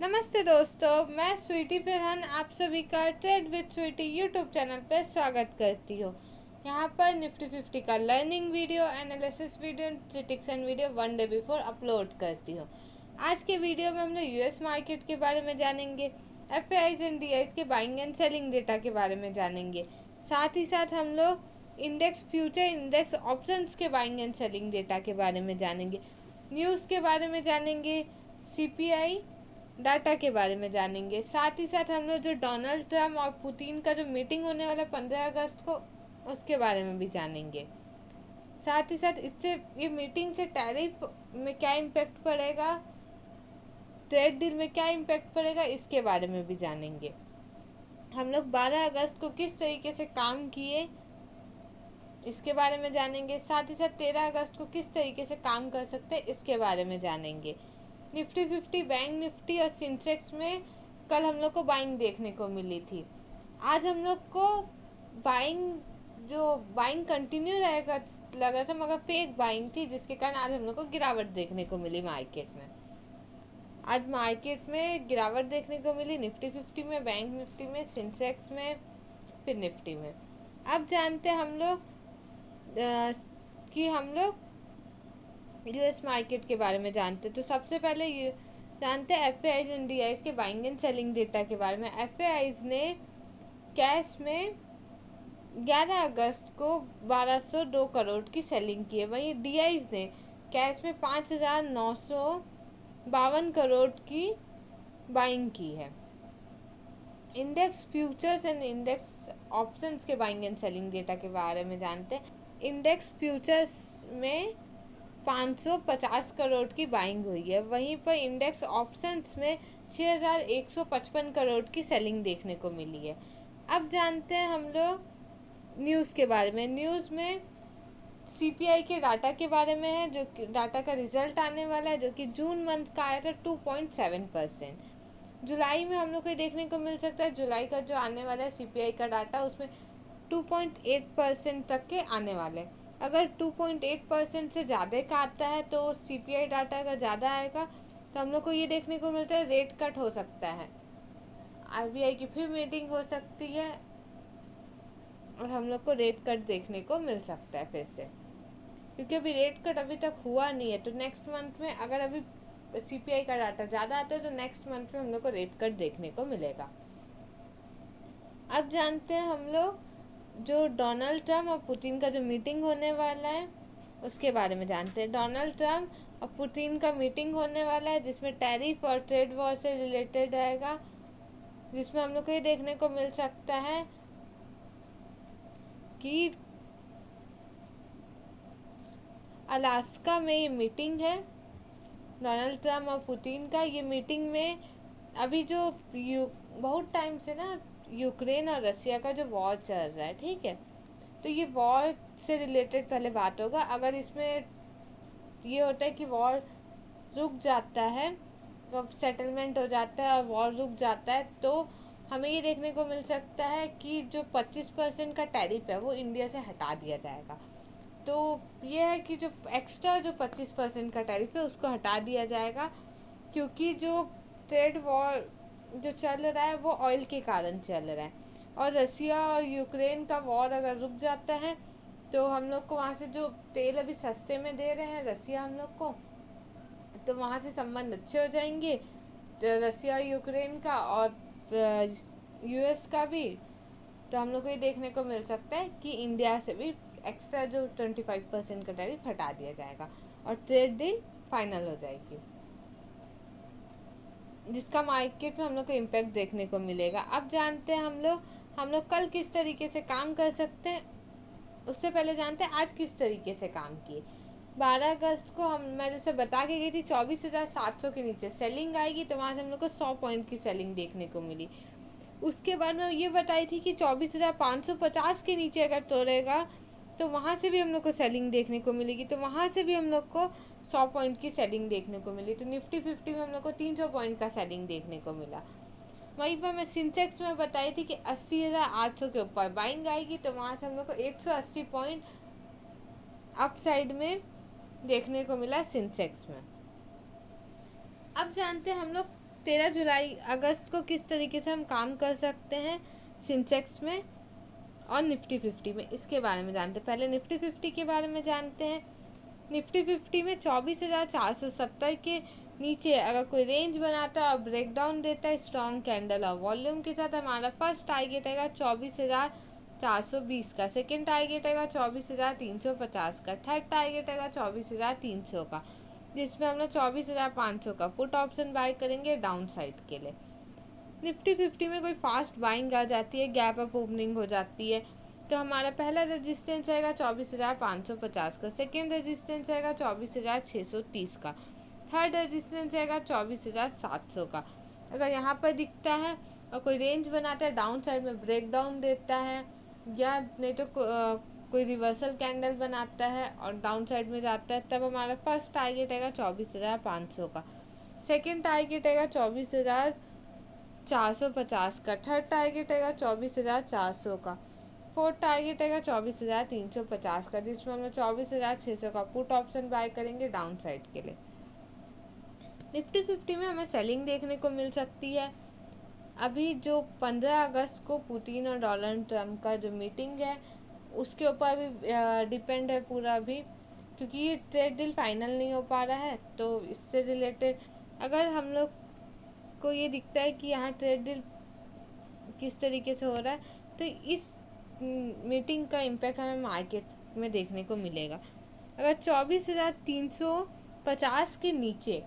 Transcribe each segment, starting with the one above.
नमस्ते दोस्तों, मैं स्वीटी फिरहान आप सभी का trade with Sweety YouTube channel पर स्वागत करती हूँ। यहाँ पर निफ्टी 50 का learning video, analysis video, prediction video one day before upload करती हूँ। आज के वीडियो में हम लोग यूएस मार्केट के बारे में जानेंगे, एफआईआईज एंड डीआईज के बाइंग एंड सेलिंग डेटा के बारे में जानेंगे। साथ ही साथ हम लोग इंडेक्स फ्यूचर, इंडेक्स ऑप्शंस के बाइंग एंड सेलिंग डेटा के बारे में जानेंगे, न्यूज़ के बारे में जानेंगे, सीपीआई डाटा के बारे में जानेंगे। साथ ही साथ हम लोग जो डोनाल्ड ट्रम्प और पुतिन का जो मीटिंग होने वाला 15 अगस्त को, उसके बारे में भी जानेंगे। साथ ही साथ इससे ये मीटिंग से टैरिफ में क्या इम्पैक्ट पड़ेगा, ट्रेड डील में क्या इम्पैक्ट पड़ेगा, इसके बारे में भी जानेंगे। हम लोग 12 अगस्त को किस तरीके से काम किए, इसके बारे में जानेंगे। साथ ही साथ 13 अगस्त को किस तरीके से काम कर सकते हैं, इसके बारे में जानेंगे। निफ्टी 50, बैंक निफ्टी और सेंसेक्स में कल हम लोग को बाइंग देखने को मिली थी। आज हम लोग को बाइंग कंटिन्यू रहेगा लगा था, मगर फेक बाइंग थी, जिसके कारण आज हम लोग को गिरावट देखने को मिली मार्केट में। आज मार्केट में गिरावट देखने को मिली निफ्टी 50 में, बैंक निफ्टी में, सेंसेक्स में, फिर निफ्टी में। अब जानते हैं हम लोग कि हम लोग यूएस मार्केट के बारे में जानते हैं। तो सबसे पहले जानते हैं एफआईआईज एंड डीआईज के बाइंग एंड सेलिंग डेटा के बारे में। एफआईआईज ने कैश में 11 अगस्त को 1202 करोड़ की सेलिंग की है, वहीं डीआईज ने कैश में 5952 करोड़ की बाइंग की है। Index futures and index options के बाइंग एंड सेलिंग डेटा के बारे में जानते हैं। इंडेक्स फ्यूचर्स में 550 करोड़ की बाइंग हुई है, वहीं पर इंडेक्स ऑप्शंस में 6155 करोड़ की सेलिंग देखने को मिली है। अब जानते हैं हम लोग न्यूज़ के बारे में। न्यूज़ में सीपीआई के डाटा के बारे में है, जो डाटा का रिजल्ट आने वाला है, जो कि जून मंथ का आया था 2.7%। जुलाई में हम लोग को देखने को मिल सकता है, जुलाई का जो आने वाला है सीपीआई का डाटा, उसमें 2.8% तक के आने वाले। अगर 2.8% से ज़्यादा का आता है तो सीपीआई डाटा अगर ज़्यादा आएगा तो हम लोग को ये देखने को मिलता है रेट कट हो सकता है, आरबीआई की फिर मीटिंग हो सकती है और हम लोग को रेट कट देखने को मिल सकता है फिर से, क्योंकि अभी रेट कट अभी तक हुआ नहीं है। तो नेक्स्ट मंथ में अगर अभी सीपीआई का डाटा ज़्यादा आता है तो नेक्स्ट मंथ में हम लोग को रेट कट देखने को मिलेगा। अब जानते हैं हम लोग जो डोनाल्ड ट्रम्प और पुतिन का जो मीटिंग होने वाला है, उसके बारे में जानते हैं। डोनाल्ड ट्रम्प और पुतिन का मीटिंग होने वाला है, जिसमें टैरिफ और ट्रेड वॉर से रिलेटेड रहेगा, जिसमें हम लोग को ये देखने को मिल सकता है कि अलास्का में ये मीटिंग है डोनाल्ड ट्रम्प और पुतिन का। ये मीटिंग में अभी जो बहुत टाइम से ना यूक्रेन और रसिया का जो वॉर चल रहा है, ठीक है, तो ये वॉर से रिलेटेड पहले बात होगा। अगर इसमें ये होता है कि वॉर रुक जाता है, तो सेटलमेंट हो जाता है और वॉर रुक जाता है, तो हमें ये देखने को मिल सकता है कि जो 25% का टैरिफ है वो इंडिया से हटा दिया जाएगा। तो ये है कि जो एक्स्ट्रा जो 25% का टैरिफ है उसको हटा दिया जाएगा, क्योंकि जो ट्रेड वॉर जो चल रहा है वो ऑयल के कारण चल रहा है, और रसिया और यूक्रेन का वॉर अगर रुक जाता है तो हम लोग को वहाँ से जो तेल अभी सस्ते में दे रहे हैं रसिया हम लोग को, तो वहाँ से संबंध अच्छे हो जाएंगे, तो रसिया और यूक्रेन का और यूएस का भी। तो हम लोग को ये देखने को मिल सकता है कि इंडिया से भी एक्स्ट्रा जो 25% का टैरिफ हटा दिया जाएगा और ट्रेड डील फाइनल हो जाएगी, जिसका मार्केट में हम लोग को इम्पैक्ट देखने को मिलेगा। अब जानते हैं हम लोग कल किस तरीके से काम कर सकते हैं। उससे पहले जानते हैं आज किस तरीके से काम किए। 12 अगस्त को मैं जैसे बता के गई थी 24,700 के नीचे सेलिंग आएगी, तो वहाँ से हम लोग को 100 पॉइंट की सेलिंग देखने को मिली। उसके बाद मैं ये बताई थी कि 24,550 के नीचे अगर तोड़ेगा तो वहाँ से भी हम लोग को सेलिंग देखने को मिलेगी, तो वहाँ से भी हम लोग को 100 पॉइंट की सेलिंग देखने को मिली। तो निफ्टी 50 में हम लोग को 300 पॉइंट का सेलिंग देखने को मिला। वहीं पर मैं सेंसेक्स में बताई थी कि 80,800 के ऊपर बाइंग आएगी, तो वहाँ से हम लोग को 180 पॉइंट अप साइड में देखने को मिला सेंसेक्स में। अब जानते हैं हम लोग 13 जुलाई अगस्त को किस तरीके से हम काम कर सकते हैं सेंसेक्स में और निफ्टी 50 में, इसके बारे में जानते हैं। पहले निफ्टी 50 के बारे में जानते हैं। निफ्टी 50 में 24,470 के नीचे अगर कोई रेंज बनाता है और ब्रेकडाउन देता है स्ट्रॉन्ग कैंडल और वॉल्यूम के साथ, हमारा फर्स्ट टारगेट आएगा 24,420 का, सेकेंड टारगेट आएगा 24,350 का, थर्ड टारगेट आएगा 24,300 का, जिसमें हम लोग 24,500 का पुट ऑप्शन बाय करेंगे डाउन साइड के लिए। निफ्टी 50 में कोई फास्ट बाइंग आ जाती है, गैप अप ओपनिंग हो जाती है, तो हमारा पहला रेजिस्टेंस आएगा 24,550 का, सेकेंड रेजिस्टेंस आएगा 24,630 का, थर्ड रेजिस्टेंस आएगा 24,700 का। अगर यहाँ पर दिखता है और कोई रेंज बनाता है, डाउन साइड में ब्रेकडाउन देता है या नहीं तो कोई रिवर्सल कैंडल बनाता है और डाउन साइड में जाता है, तब हमारा फर्स्ट टारगेट आएगा 24,500 का, सेकेंड टारगेट आएगा 24,450 का, थर्ड टारगेट आएगा 24,400 का, फोर्थ टारगेट आएगा 24,350 का, जिसमें हम लोग 24,600 का पुट ऑप्शन बाय करेंगे डाउन साइड के लिए। निफ्टी 50 में हमें सेलिंग देखने को मिल सकती है। अभी जो 15 अगस्त को पुतिन और डोनाल्ड ट्रम्प का जो मीटिंग है उसके ऊपर भी डिपेंड है पूरा अभी, क्योंकि ये ट्रेड डील फाइनल नहीं हो पा रहा है। तो इससे रिलेटेड अगर हम लोग को ये दिखता है कि यहाँ ट्रेड डील किस तरीके से हो रहा है, तो इस मीटिंग का इम्पैक्ट हमें मार्केट में देखने को मिलेगा। अगर 24,350 के नीचे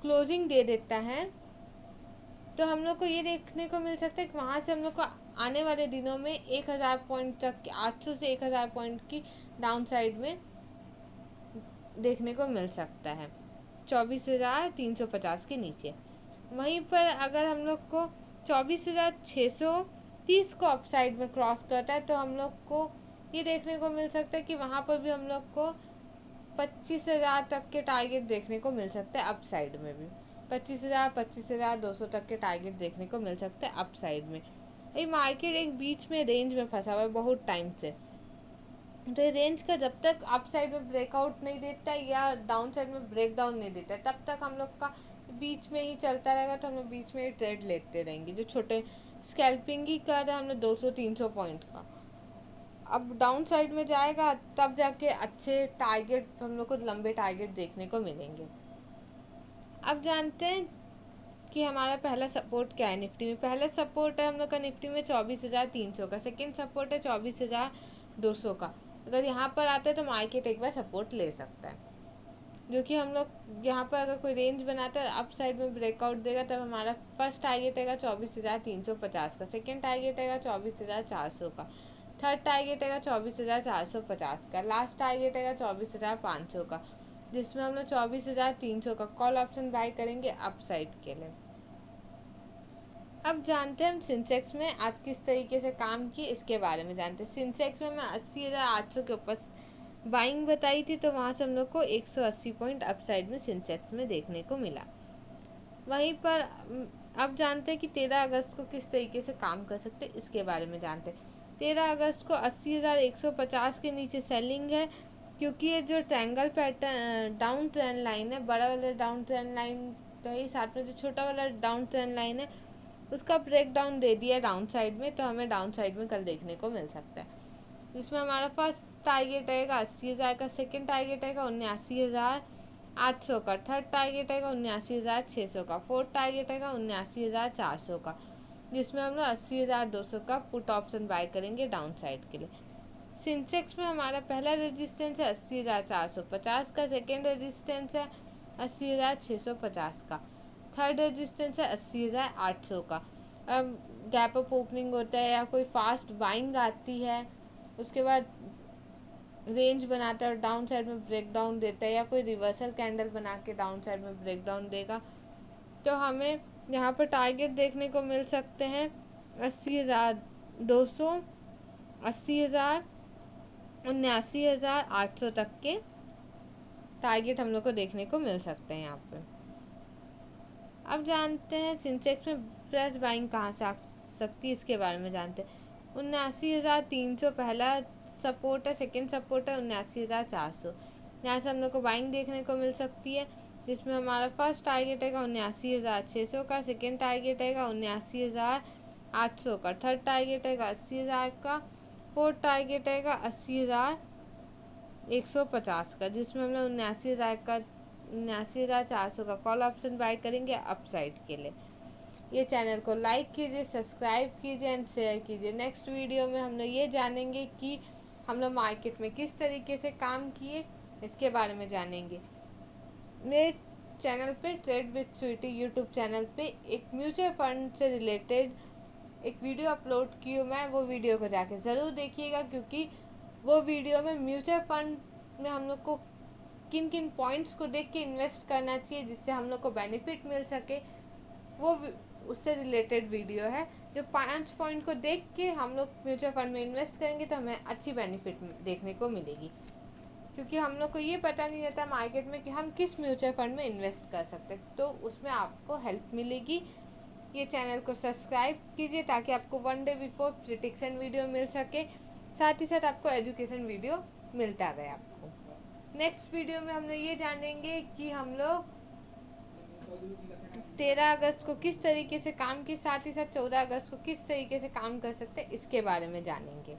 क्लोजिंग दे देता है तो हम लोग को ये देखने को मिल सकता है कि वहाँ से हम लोग को आने वाले दिनों में 1,000 पॉइंट तक, 800 से 1,000 पॉइंट की डाउन साइड में देखने को मिल सकता है 24,350 के नीचे। वहीं पर अगर हम लोग को 24,630 को अपसाइड में क्रॉस करता है तो हम लोग को ये देखने को मिल सकता है कि वहाँ पर भी हम लोग को 25,000 तक के टारगेट देखने को मिल सकते हैं अपसाइड में भी, 25,000 25,200 तक के टारगेट देखने को मिल सकते हैं अपसाइड में। ये मार्केट एक बीच में रेंज में फंसा हुआ है बहुत टाइम से, तो ये रेंज का जब तक अपसाइड में ब्रेकआउट नहीं देता है या डाउन साइड में ब्रेकडाउन नहीं देता है तब तक हम लोग का बीच में ही चलता रहेगा, तो हम लोग बीच में ही ट्रेड लेते रहेंगे। जो छोटे स्कैल्पिंग ही कर रहे हैं हम लोग 200-300 पॉइंट का, अब डाउन साइड में जाएगा तब जाके अच्छे टारगेट हम लोग को लंबे टारगेट देखने को मिलेंगे। अब जानते हैं कि हमारा पहला सपोर्ट क्या है निफ्टी में। पहला सपोर्ट है हम लोग का निफ्टी में 24,300 का, सेकेंड सपोर्ट है 24,200 का। अगर यहाँ पर आता है तो मार्केट एक बार सपोर्ट ले सकता है, जो कि हम लोग यहाँ पर अगर कोई रेंज बनाता है अप साइड में ब्रेकआउट देगा तब हमारा फर्स्ट टारगेट आएगा 24,350 का, सेकेंड टारगेट आएगा 24,400 का, थर्ड टारगेट आएगा 24,450 का, लास्ट टारगेट आएगा 24,500 का, जिसमें हम लोग 24,300 का कॉल ऑप्शन बाय करेंगे अप साइड के लिए। अब जानते हैं हम सेंसेक्स में आज किस तरीके से काम की, इसके बारे में जानते हैं। सेंसेक्स में मैं 80,800 के ऊपर बाइंग बताई थी, तो वहाँ से हम लोग को 180 पॉइंट अपसाइड में सेंसेक्स में देखने को मिला। वहीं पर अब जानते हैं कि 13 अगस्त को किस तरीके से काम कर सकते हैं, इसके बारे में जानते हैं। 13 अगस्त को 80,150 के नीचे सेलिंग है, क्योंकि ये जो triangle pattern down trend line है, बड़ा वाला डाउन ट्रेंड लाइन तो ही, साथ में जो छोटा वाला डाउन ट्रेंड लाइन है उसका ब्रेकडाउन दे दिया डाउन साइड में, तो हमें डाउन साइड में कल देखने को मिल सकता है, जिसमें हमारा फर्स्ट टारगेट आएगा 80,000 का, सेकेंड टारगेट आएगा 79,800 का, थर्ड टारगेट आएगा 79,600 का, फोर्थ टारगेट आएगा 79,400 का, जिसमें हम लोग 80,200 का पुट ऑप्शन बाय करेंगे डाउन साइड के लिए। सेंसेक्स में हमारा पहला रेजिस्टेंस है 80,450 का, सेकेंड रेजिस्टेंस है 80,650 का, थर्ड रेजिस्टेंस है 80,800 का। अब गैप अप ओपनिंग होता है या कोई फास्ट बाइंग आती है, उसके बाद रेंज बनाता है और डाउन साइड में ब्रेकडाउन देता है, या कोई रिवर्सल कैंडल बना के डाउन साइड में ब्रेकडाउन देगा, तो हमें यहाँ पर टारगेट देखने को मिल सकते हैं 80,200, 80,000, 79,800 तक के टारगेट हम लोग को देखने को मिल सकते हैं यहाँ पे। अब जानते हैं सेंसेक्स में फ्रेश बाइंग कहाँ से आ सकती है, इसके बारे में जानते हैं। 79,300 पहला सपोर्ट है, सेकेंड सपोर्ट है 79,400, यहाँ से हम लोग को बाइंग देखने को मिल सकती है। जिसमें हमारा फर्स्ट टारगेट है 79,600 का, सेकेंड टारगेट है 79,800 का, थर्ड टारगेट है 80,000 का, फोर्थ टारगेट है 80,150 का, जिसमें हम लोग 79,400 का कॉल ऑप्शन बाय करेंगे अपसाइड के लिए। ये चैनल को लाइक कीजिए, सब्सक्राइब कीजिए एंड शेयर कीजिए। नेक्स्ट वीडियो में हम लोग ये जानेंगे कि हम लोग मार्केट में किस तरीके से काम किए, इसके बारे में जानेंगे। मेरे चैनल पे trade with Sweety YouTube channel पे एक म्यूचुअल फंड से रिलेटेड एक वीडियो अपलोड की हूँ मैं, वो वीडियो को जाके ज़रूर देखिएगा, क्योंकि वो वीडियो में म्यूचुअल फंड में हम लोग को किन किन पॉइंट्स को देख के इन्वेस्ट करना चाहिए जिससे हम लोग को बेनिफिट मिल सके, वो उससे रिलेटेड वीडियो है। जो 5 पॉइंट को देख के हम लोग म्यूचुअल फंड में इन्वेस्ट करेंगे तो हमें अच्छी बेनिफिट देखने को मिलेगी, क्योंकि हम लोग को ये पता नहीं रहता मार्केट में कि हम किस म्यूचुअल फंड में इन्वेस्ट कर सकते हैं, तो उसमें आपको हेल्प मिलेगी। ये चैनल को सब्सक्राइब कीजिए ताकि आपको 1 डे बिफोर प्रिडिक्शन वीडियो मिल सके, साथ ही साथ आपको एजुकेशन वीडियो मिलता रहे आपको। नेक्स्ट वीडियो में हम लोग ये जानेंगे कि हम लोग 13 अगस्त को किस तरीके से काम की, साथ ही साथ 14 अगस्त को किस तरीके से काम कर सकते हैं, इसके बारे में जानेंगे।